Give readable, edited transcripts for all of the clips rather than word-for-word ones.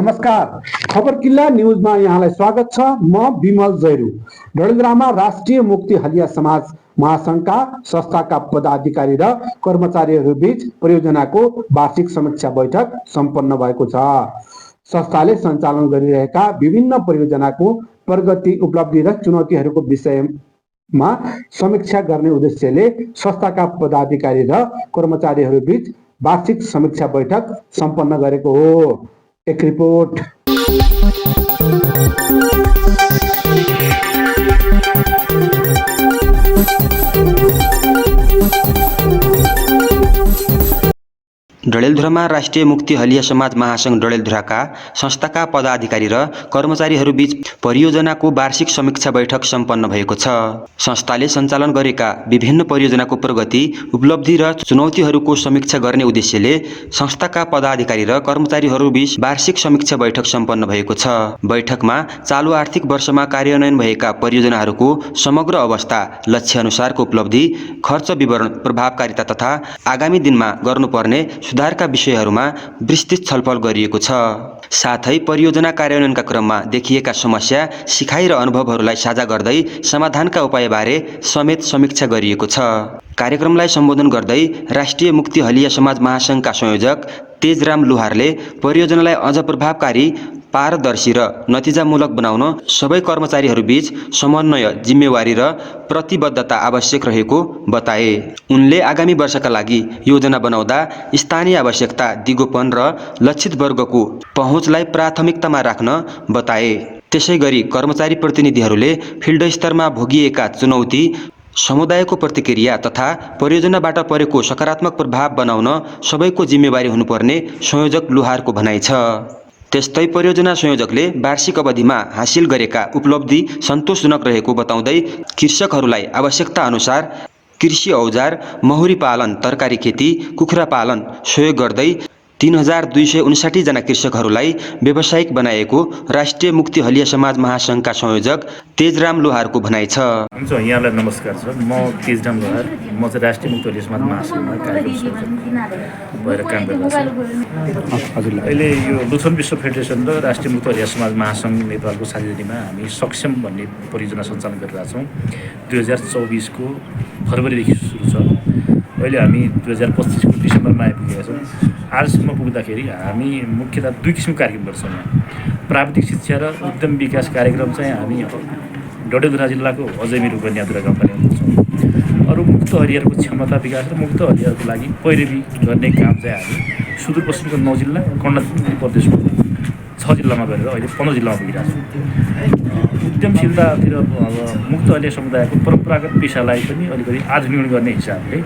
नमस्कार, खबर किल्ला न्यूजमा यहाँलाई स्वागत छ। म विमल जैरू। डडेलधुरामा राष्ट्रिय मुक्ति हलिया समाज महासंघका संस्थाका पदाधिकारी र कर्मचारीहरू बीच परियोजनाको वार्षिक समीक्षा बैठक सम्पन्न भएको छ। संस्थाले सञ्चालन गरिरहेका विभिन्न परियोजनाको प्रगति, उपलब्धि र चुनौतीहरूको विषयमा समीक्षा गर्ने उद्देश्यले संस्थाका पदाधिकारी र कर्मचारीहरू बीच वार्षिक समीक्षा बैठक सम्पन्न गरेको हो। एक रिपोर्ट। डडेलधुरामा राष्ट्रिय मुक्ति हलिया समाज महासंघ डडेलधुराका संस्थाका पदाधिकारी र कर्मचारीहरू बीच परियोजनाको वार्षिक समीक्षा बैठक सम्पन्न भएको छ। संस्थाले सञ्चालन गरेका विभिन्न परियोजनाको प्रगति, उपलब्धि र चुनौतीहरूको समीक्षा गर्ने उद्देश्यले संस्थाका पदाधिकारी र कर्मचारीहरू बीच वार्षिक समीक्षा बैठक सम्पन्न भएको छ। बैठकमा चालु आर्थिक वर्षमा कार्यान्वयन भएका परियोजनाहरूको समग्र अवस्था, लक्ष्य अनुसारको उपलब्धि, खर्च विवरण, प्रभावकारिता तथा आगामी दिनमा गर्नुपर्ने सुधारका विषयहरूमा विस्तृत छलफल गरिएको छ। साथै परियोजना कार्यान्वयनका क्रममा देखिएका समस्या, सिकाइ र अनुभवहरूलाई साझा गर्दै समाधानका उपायबारे समेत समीक्षा गरिएको छ। कार्यक्रमलाई सम्बोधन गर्दै राष्ट्रिय मुक्ति हलिया समाज महासंघका संयोजक तेजराम लुहारले परियोजनालाई अझ प्रभावकारी, पारदर्शी र नतिजामूलक बनाउन सबै कर्मचारीहरूबीच समन्वय, जिम्मेवारी र प्रतिबद्धता आवश्यक रहेको बताए। उनले आगामी वर्षका लागि योजना बनाउँदा स्थानीय आवश्यकता, दिगोपन र लक्षित वर्गको पहुँचलाई प्राथमिकतामा राख्न बताए। त्यसैगरी कर्मचारी प्रतिनिधिहरूले फिल्ड स्तरमा भोगिएका चुनौती, समुदायको प्रतिक्रिया तथा परियोजनाबाट परेको सकारात्मक प्रभाव बनाउन सबैको जिम्मेवारी हुनुपर्ने संयोजक लुहारको भनाइ छ। त्यस्तै परियोजना संयोजकले वार्षिक अवधिमा हासिल गरेका उपलब्धि सन्तोषजनक रहेको बताउँदै कृषकहरूलाई आवश्यकता अनुसार कृषि औजार, महुरी पालन, तरकारी खेती, कुखुरा पालन सहयोग गर्दै 3259 जना कृषकहरूलाई व्यावसायिक बनाएको राष्ट्रिय मुक्ति हलिया समाज महासंघका संयोजक तेजराम लोहारको भनाइ छ। यहाँलाई नमस्कार छ। म तेजराम लोहार, म चाहिँ राष्ट्रिय मुक्ति हलिया समाज महासंघमा कार्यक्रम संयोजक भएर काम गरिरहेको छु। अहिले यो लुछन विश्व फेडरेसन र राष्ट्रिय मुक्ति हलिया समाज महासंघ नेपालको साझेदारीमा हामी सक्षम भन्ने परियोजना सञ्चालन गरिरहेका छौँ। 2024 को फरवरीदेखि सुरु छ। अहिले हामी 2025 को डिसेम्बरमा आइपुगेका छौँ। आजसम्म पुग्दाखेरि हामी मुख्यतः दुई किसिमको कार्यक्रम गर्छौँ। यहाँ प्राविधिक शिक्षा र उद्यम विकास कार्यक्रम चाहिँ हामी डडेलधुरा जिल्लाको अजयमिर उपन्यादुरा गाउँपालिकामा गर्छौँ। अरू मुक्त हरियाको क्षमता विकास र मुक्त हरियाको लागि पैरवी गर्ने काम चाहिँ हामी सुदूरपश्चिमको 9 जिल्ला, कर्णाली प्रदेशको 6 जिल्लामा गरेर अहिले 15 जिल्लामा पुगिरहेको छौँ। उद्यमशीलतातिर अब मुक्त हरिया समुदायको परम्परागत पेसालाई पनि अलिकति आधुनिकीकरण गर्ने हिसाबले,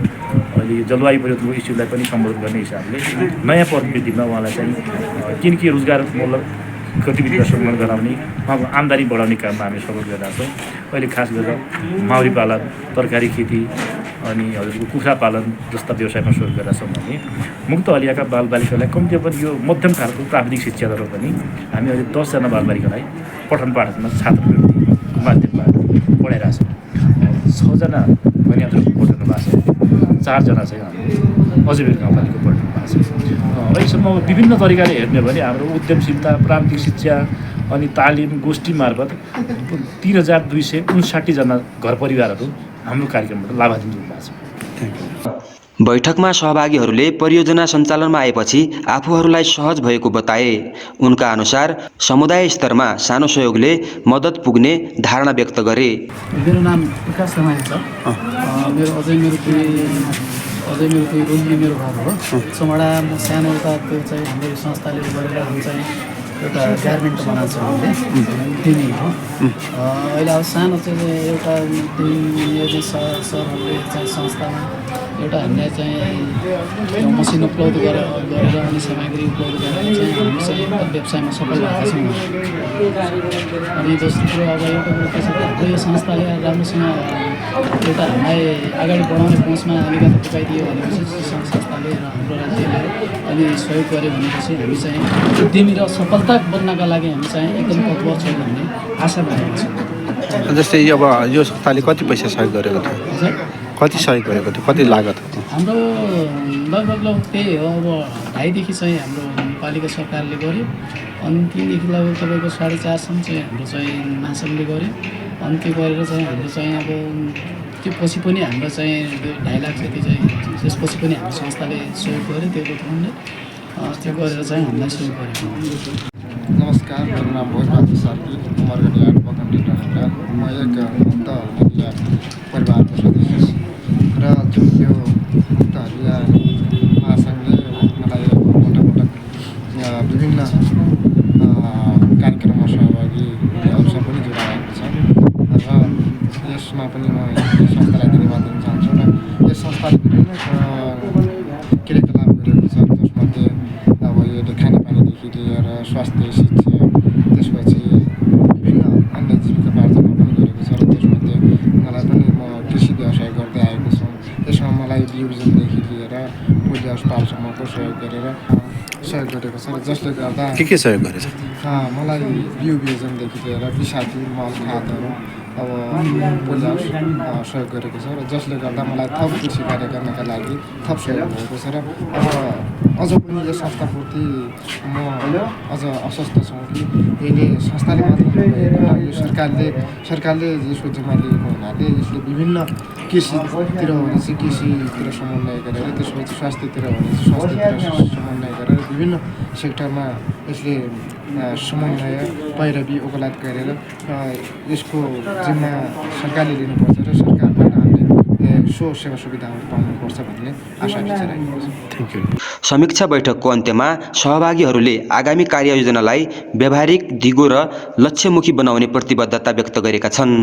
अहिले जलवायु परिवर्तनको इस्युलाई पनि सम्बोधन गर्ने हिसाबले नयाँ प्रवृत्तिमा उहाँलाई चाहिँ किनकि रोजगारमूलक गतिविधिमा सम्बोधन गराउने, आम्दानी बढाउने काममा हामी सपोर्ट गरिरहेका छौँ। अहिले खास गरेर माउरी पालन, तरकारी खेती अनि हजुरको कुखुरा पालन जस्ता व्यवसायमा सहयोग गरेका छौँ भने मुक्त हलियाका बालबालिकालाई कम्ती पनि यो मध्यम खालको प्राविधिक शिक्षाद्वारा पनि हामी अहिले 10 जना बालबालिकालाई पठन पाठनमा छात्रवृत्तिको माध्यमबाट पढाइरहेका छौँ। 6 जना कन्याद्वारा पढ्नु भएको छ, 4 जना चाहिँ हामी अजयमिर गाउँपालिकाको पढ्नु भएको छ। अहिलेसम्म विभिन्न तरिकाले हेर्ने भने हाम्रो उद्यमशीलता, प्राविधिक शिक्षा अनि तालिम गोष्ठी मार्फत 3259 जना घर परिवारहरू हाम्रो कार्यक्रमबाट लाभान्वित हुनुभएको छ। बैठकमा सहभागीहरूले परियोजना सञ्चालनमा आएपछि आफूहरूलाई सहज भएको बताए। उनका अनुसार समुदाय स्तरमा सानो सहयोगले मद्दत पुग्ने धारणा व्यक्त गरे। मेरो नाम विकास रमाइलो छ। मेरो अजयमिर रोल्ने मेरो घर हो। सोमडा म सानो एउटा त्यो चाहिँ हाम्रो संस्थाले गरेर हामी चाहिँ एउटा गार्मेन्ट बनाएको छ हामीले उद्यमी हो। अहिले अब सानो चाहिँ एउटा सरहरूले चाहिँ संस्थामा एउटा हामीले चाहिँ मसिन उपलब्ध गरेर अनि सामग्री उपलब्ध गरेर चाहिँ हामी चाहिँ व्यवसायमा सफल भएका छौँ। अनि दोस्रो अब एउटा कुरो के छ भने यो संस्थाले राम्रोसँग एउटा हामीलाई अगाडि बढाउने पहुँचमा अलिकति पुगाइदियो भनेपछि संस्थाले र हाम्रो राज्यले अनि सहयोग गर्यो भनेपछि हामी चाहिँ उद्यमी र सफलता बन्नका लागि हामी चाहिँ एकदम तत्पर छौँ भन्ने आशा राखेका छौँ। जस्तै अब यो संस्थाले कति पैसा सहयोग गरेको थियो? कति सहयोग गरेको थियो? कति लागत? हाम्रो लगभग त्यही हो, अब 2.5 देखि चाहिँ हाम्रो पालिका सरकारले गर्यो। अनि 3 देखि लगभग तपाईँको 4.5 सम्म चाहिँ हाम्रो चाहिँ महासङ्घले गर्यो। अनि त्यो गरेर चाहिँ हाम्रो चाहिँ अब त्यो पछि पनि हाम्रो चाहिँ 2.5 लाख जति चाहिँ त्यसपछि पनि हाम्रो संस्थाले सहयोग गर्यो। त्यो उठाउनु त्यो गरेर चाहिँ हामीलाई सहयोग गरेको हो। नमस्कार, मेरो नाम भोजबहादुर सार्की, उमरगढी 8 बकन्डी डाँडा। म एक मुक्त हरिया परिवारको सदस्य छु र जुन यो मुक्त हरिया महासङ्घले मलाई पटक विभिन्न कार्यक्रममा सहभागी अवसर पनि जोडाएको छ र यसमा पनि म संस्थालाई धन्यवाद दिन चाहन्छु र यस संस्थाले विभिन्न क्रियाकलाप गरेको छ, जसमध्ये अब यो खानेपानीदेखि लिएर स्वास्थ्य, शिक्षा, त्यसपछि विभिन्न अन्य जीविकोपार्जनमा पनि गरेको छ र त्यसमध्ये मलाई पनि म कृषि व्यवसाय गर्दै आएको छु। त्यसमा मलाई बिउजनदेखि लिएर पोलियो अस्पतालसम्मको सहयोग गरेर सहयोग गरेको छ र जसले गर्दा के सहयोग गरेछ? मलाई बिउ बिउजनदेखि लिएर विषादी मल खादहरू अब पोलियो सहयोग गरेको छ र जसले गर्दा मलाई थप कृषि कार्य गर्नका लागि थप सहयोग भएको छ र अब अझ पनि यो संस्थाप्रति म अझ आश्वस्त छु कि यसले संस्थाले मात्र नभएर यो सरकारले यसको जिम्मा लिएको हुनाले यसले विभिन्न कृषितिर भने चाहिँ कृषितिर समन्वय गरेर, त्यसपछि स्वास्थ्यतिर भने स्वास्थ्यतिर समन्वय गरेर विभिन्न सेक्टरमा यसले समन्वय, पैरवी, ओकलात गरेर यसको जिम्मा सरकारले लिनुपर्छ र सरकारबाट हामीले सेवा सुविधाहरू पाउनुपर्छ भन्ने आशा राखेको छ। Thank you. समीक्षा बैठकको अन्त्यमा सहभागीहरूले आगामी कार्ययोजनालाई व्यावहारिक, दिगो र लक्ष्यमुखी बनाउने प्रतिबद्धता व्यक्त गरेका छन्।